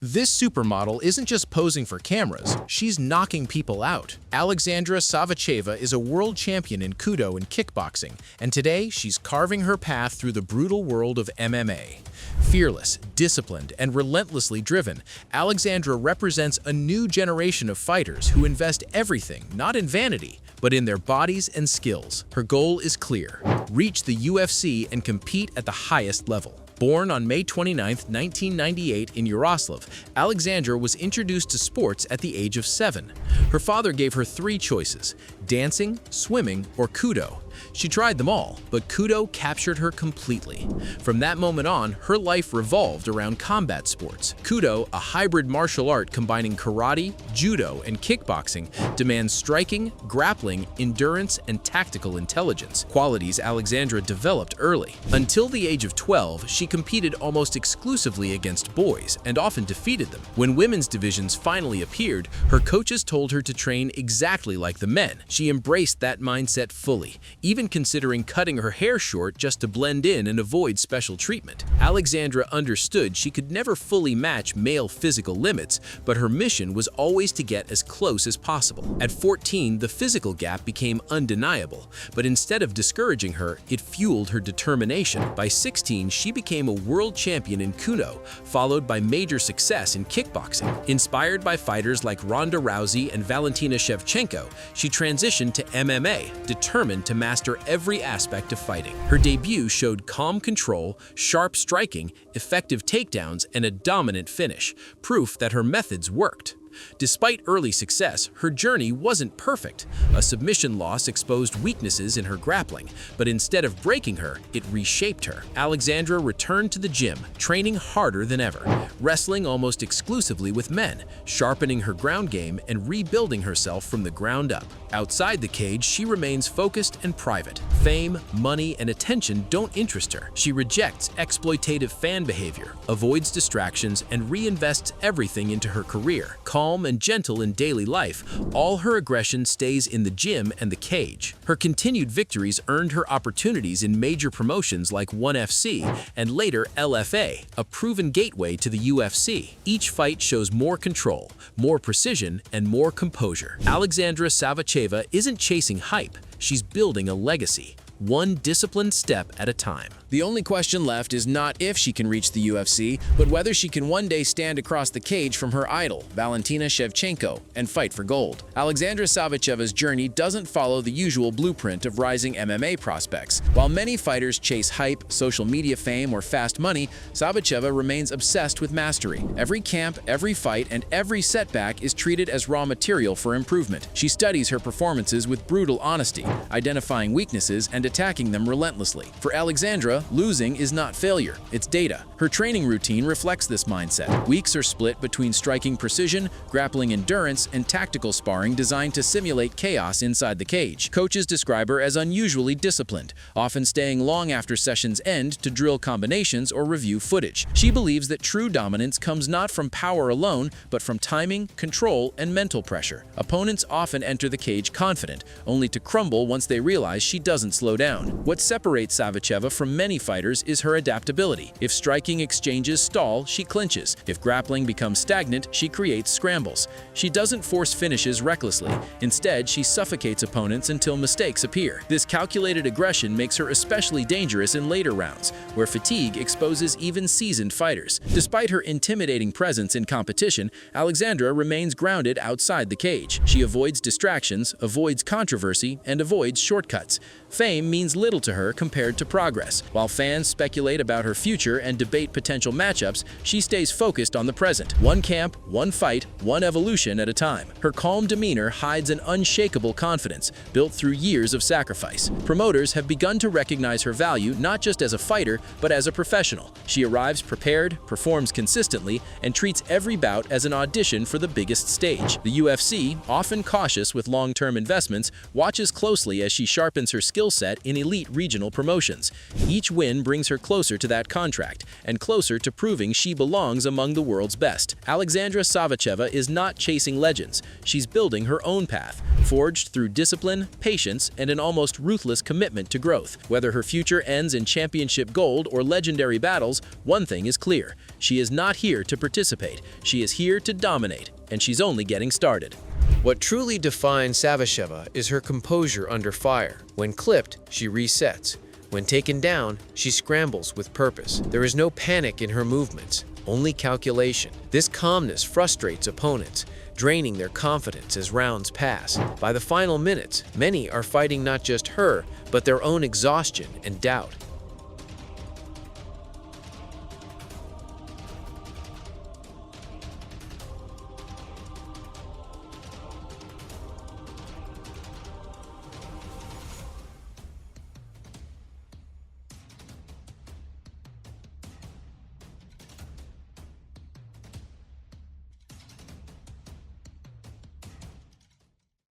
This supermodel isn't just posing for cameras, she's knocking people out. Alexandra Savicheva is a world champion in Kudo and Kickboxing, and today she's carving her path through the brutal world of MMA. Fearless, disciplined, and relentlessly driven, Alexandra represents a new generation of fighters who invest everything, not in vanity, but in their bodies and skills. Her goal is clear: reach the UFC and compete at the highest level. Born on May 29, 1998 in Yaroslav, Alexandra was introduced to sports at the age of 7. Her father gave her 3 choices: dancing, swimming, or Kudo. She tried them all, but Kudo captured her completely. From that moment on, her life revolved around combat sports. Kudo, a hybrid martial art combining karate, judo, and kickboxing, demands striking, grappling, endurance, and tactical intelligence, qualities Alexandra developed early. Until the age of 12, she competed almost exclusively against boys and often defeated them. When women's divisions finally appeared, her coaches told her to train exactly like the men. She embraced that mindset fully, even considering cutting her hair short just to blend in and avoid special treatment. Alexandra understood she could never fully match male physical limits, but her mission was always to get as close as possible. At 14, the physical gap became undeniable, but instead of discouraging her, it fueled her determination. By 16, she became a world champion in Kudo, followed by major success in kickboxing. Inspired by fighters like Ronda Rousey and Valentina Shevchenko, she transitioned to MMA, determined to master every aspect of fighting. Her debut showed calm control, sharp striking, effective takedowns, and a dominant finish, proof that her methods worked. Despite early success, her journey wasn't perfect. A submission loss exposed weaknesses in her grappling, but instead of breaking her, it reshaped her. Alexandra returned to the gym, training harder than ever, wrestling almost exclusively with men, sharpening her ground game and rebuilding herself from the ground up. Outside the cage, she remains focused and private. Fame, money, and attention don't interest her. She rejects exploitative fan behavior, avoids distractions, and reinvests everything into her career. Calm and gentle in daily life, all her aggression stays in the gym and the cage. Her continued victories earned her opportunities in major promotions like ONE FC and later LFA, a proven gateway to the UFC. Each fight shows more control, more precision, and more composure. Alexandra Savicheva isn't chasing hype, she's building a legacy, one disciplined step at a time. The only question left is not if she can reach the UFC, but whether she can one day stand across the cage from her idol, Valentina Shevchenko, and fight for gold. Alexandra Savicheva's journey doesn't follow the usual blueprint of rising MMA prospects. While many fighters chase hype, social media fame, or fast money, Savicheva remains obsessed with mastery. Every camp, every fight, and every setback is treated as raw material for improvement. She studies her performances with brutal honesty, identifying weaknesses and attacking them relentlessly. For Alexandra, losing is not failure, it's data. Her training routine reflects this mindset. Weeks are split between striking precision, grappling endurance, and tactical sparring designed to simulate chaos inside the cage. Coaches describe her as unusually disciplined, often staying long after sessions end to drill combinations or review footage. She believes that true dominance comes not from power alone, but from timing, control, and mental pressure. Opponents often enter the cage confident, only to crumble once they realize she doesn't slow down. What separates Savicheva from many fighters is her adaptability. If striking exchanges stall, she clinches. If grappling becomes stagnant, she creates scrambles. She doesn't force finishes recklessly. Instead, she suffocates opponents until mistakes appear. This calculated aggression makes her especially dangerous in later rounds, where fatigue exposes even seasoned fighters. Despite her intimidating presence in competition, Alexandra remains grounded outside the cage. She avoids distractions, avoids controversy, and avoids shortcuts. Fame means little to her compared to progress. While fans speculate about her future and debate potential matchups, she stays focused on the present. One camp, one fight, one evolution at a time. Her calm demeanor hides an unshakable confidence, built through years of sacrifice. Promoters have begun to recognize her value not just as a fighter, but as a professional. She arrives prepared, performs consistently, and treats every bout as an audition for the biggest stage. The UFC, often cautious with long-term investments, watches closely as she sharpens her skill set set in elite regional promotions. Each win brings her closer to that contract, and closer to proving she belongs among the world's best. Alexandra Savicheva is not chasing legends. She's building her own path, forged through discipline, patience, and an almost ruthless commitment to growth. Whether her future ends in championship gold or legendary battles, one thing is clear: she is not here to participate. She is here to dominate, and she's only getting started. What truly defines Savicheva is her composure under fire. When clipped, she resets. When taken down, she scrambles with purpose. There is no panic in her movements, only calculation. This calmness frustrates opponents, draining their confidence as rounds pass. By the final minutes, many are fighting not just her, but their own exhaustion and doubt.